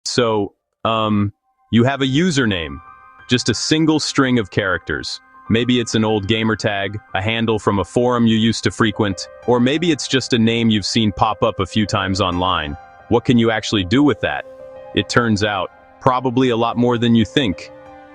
So, you have a username, just a single string of characters. Maybe it's an old gamer tag, a handle from a forum you used to frequent, or maybe it's just a name you've seen pop up a few times online. What can you actually do with that? It turns out, probably a lot more than you think.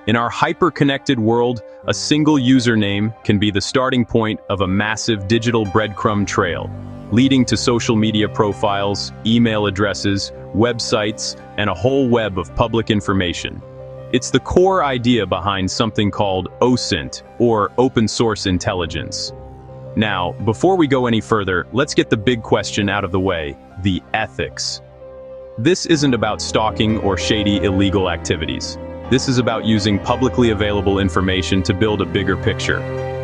In our hyper-connected world, a single username can be the starting point of a massive digital breadcrumb trail, leading to social media profiles, email addresses, websites, and a whole web of public information. It's the core idea behind something called OSINT, or open source intelligence. Now, before we go any further, let's get the big question out of the way, the ethics. This isn't about stalking or shady illegal activities. This is about using publicly available information to build a bigger picture.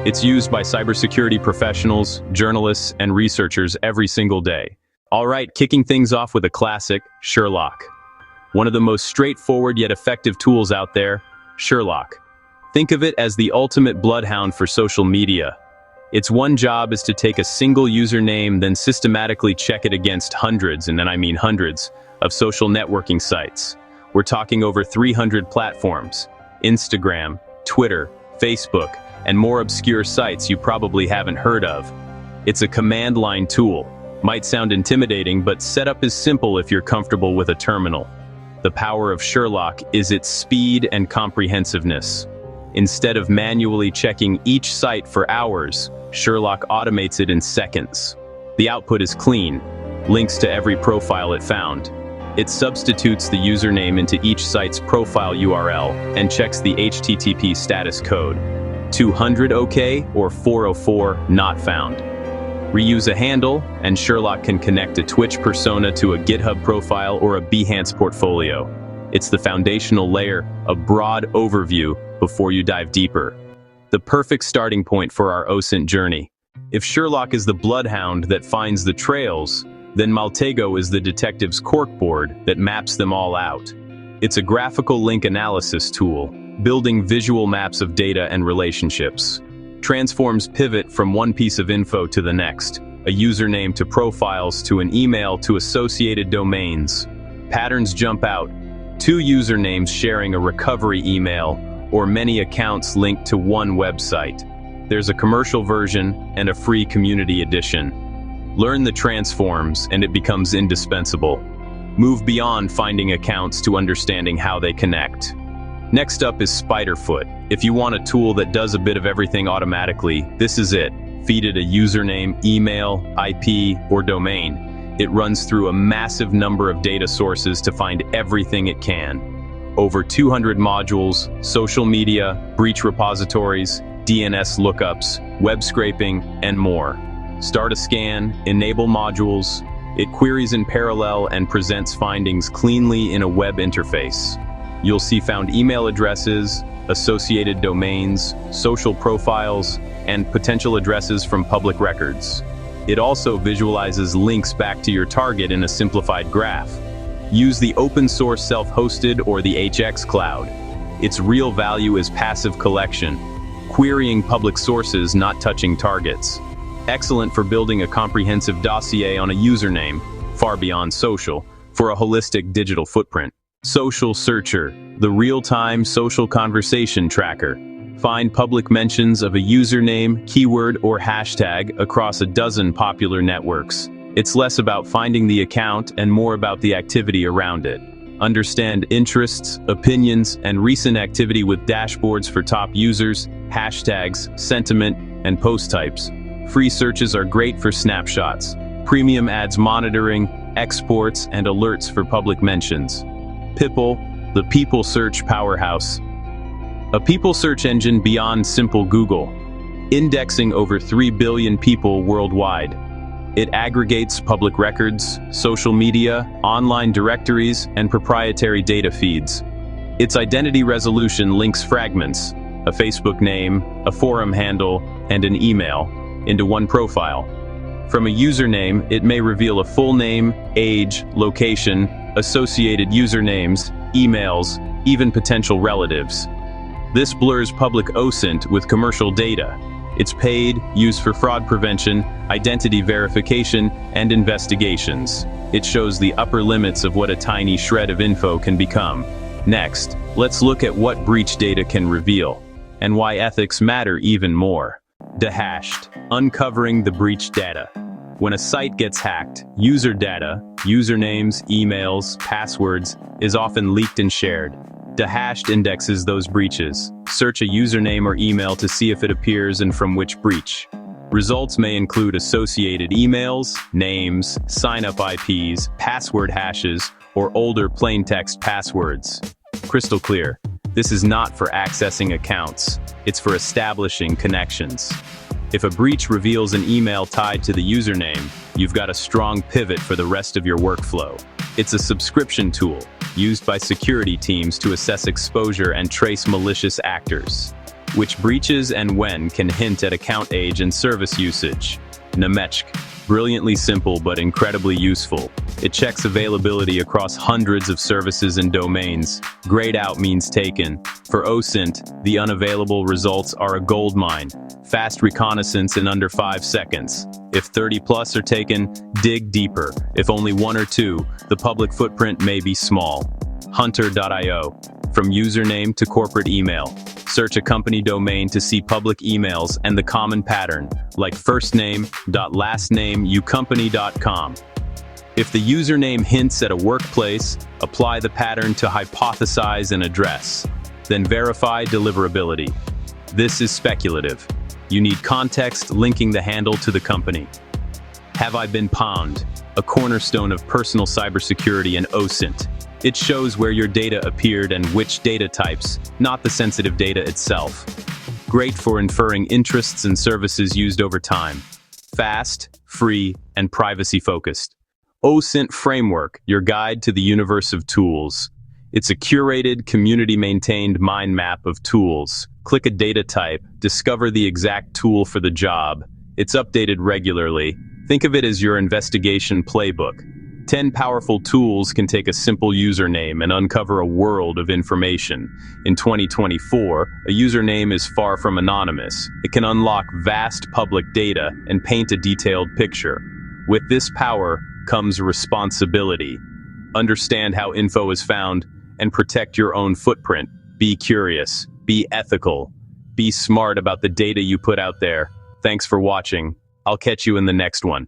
It's used by cybersecurity professionals, journalists, and researchers every single day. All right, kicking things off with a classic, Sherlock. One of the most straightforward yet effective tools out there, Sherlock. Think of it as the ultimate bloodhound for social media. Its one job is to take a single username, then systematically check it against hundreds, and then I mean hundreds, of social networking sites. We're talking over 300 platforms, Instagram, Twitter, Facebook, and more obscure sites you probably haven't heard of. It's a command line tool. Might sound intimidating, but setup is simple if you're comfortable with a terminal. The power of Sherlock is its speed and comprehensiveness. Instead of manually checking each site for hours, Sherlock automates it in seconds. The output is clean, links to every profile it found. It substitutes the username into each site's profile URL and checks the HTTP status code. 200 OK or 404 not found. Reuse a handle, and Sherlock can connect a Twitch persona to a GitHub profile or a Behance portfolio. It's the foundational layer, a broad overview before you dive deeper. The perfect starting point for our OSINT journey. If Sherlock is the bloodhound that finds the trails, then Maltego is the detective's corkboard that maps them all out. It's a graphical link analysis tool, building visual maps of data and relationships. Transforms pivot from one piece of info to the next, a username to profiles to an email to associated domains. Patterns jump out, 2 usernames sharing a recovery email, or many accounts linked to one website. There's a commercial version and a free community edition. Learn the transforms and it becomes indispensable. Move beyond finding accounts to understanding how they connect. Next up is SpiderFoot. If you want a tool that does a bit of everything automatically, this is it. Feed it a username, email, IP, or domain. It runs through a massive number of data sources to find everything it can. Over 200 modules, social media, breach repositories, DNS lookups, web scraping, and more. Start a scan, enable modules. It queries in parallel and presents findings cleanly in a web interface. You'll see found email addresses, associated domains, social profiles, and potential addresses from public records. It also visualizes links back to your target in a simplified graph. Use the open source self-hosted or the HX cloud. Its real value is passive collection, querying public sources, not touching targets. Excellent for building a comprehensive dossier on a username, far beyond social, for a holistic digital footprint. Social Searcher, the real-time social conversation tracker. Find public mentions of a username, keyword, or hashtag across a dozen popular networks. It's less about finding the account and more about the activity around it. Understand interests, opinions, and recent activity with dashboards for top users, hashtags, sentiment, and post types. Free searches are great for snapshots. Premium adds monitoring, exports, and alerts for public mentions. Pipl, the people search powerhouse. A people search engine beyond simple Google, indexing over 3 billion people worldwide. It aggregates public records, social media, online directories, and proprietary data feeds. Its identity resolution links fragments, a Facebook name, a forum handle, and an email, into one profile. From a username, it may reveal a full name, age, location, associated usernames, emails, even potential relatives. This blurs public OSINT with commercial data. It's paid, used for fraud prevention, identity verification, and investigations. It shows the upper limits of what a tiny shred of info can become. Next, let's look at what breach data can reveal, and why ethics matter even more. DeHashed, uncovering the breach data. When a site gets hacked, user data, usernames, emails, passwords, is often leaked and shared. DeHashed indexes those breaches. Search a username or email to see if it appears and from which breach. Results may include associated emails, names, sign-up IPs, password hashes, or older plaintext passwords. Crystal clear. This is not for accessing accounts. It's for establishing connections. If a breach reveals an email tied to the username, you've got a strong pivot for the rest of your workflow. It's a subscription tool used by security teams to assess exposure and trace malicious actors. Which breaches and when can hint at account age and service usage. Namechk, brilliantly simple but incredibly useful. It checks availability across hundreds of services and domains. Grayed out means taken. For OSINT, the unavailable results are a goldmine. Fast reconnaissance in under 5 seconds. If 30 plus are taken, dig deeper. If only 1 or 2, the public footprint may be small. Hunter.io. From username to corporate email. Search a company domain to see public emails and the common pattern, like firstname.lastnameyoucompany.com. If the username hints at a workplace, apply the pattern to hypothesize an address. Then verify deliverability. This is speculative. You need context linking the handle to the company. Have I been pwned? A cornerstone of personal cybersecurity and OSINT. It shows where your data appeared and which data types, not the sensitive data itself. Great for inferring interests and services used over time. Fast, free, and privacy-focused. OSINT Framework, your guide to the universe of tools. It's a curated, community-maintained mind map of tools. Click a data type, discover the exact tool for the job. It's updated regularly. Think of it as your investigation playbook. 10 powerful tools can take a simple username and uncover a world of information. In 2024, a username is far from anonymous. It can unlock vast public data and paint a detailed picture. With this power comes responsibility. Understand how info is found and protect your own footprint. Be curious, be ethical, be smart about the data you put out there. Thanks for watching. I'll catch you in the next one.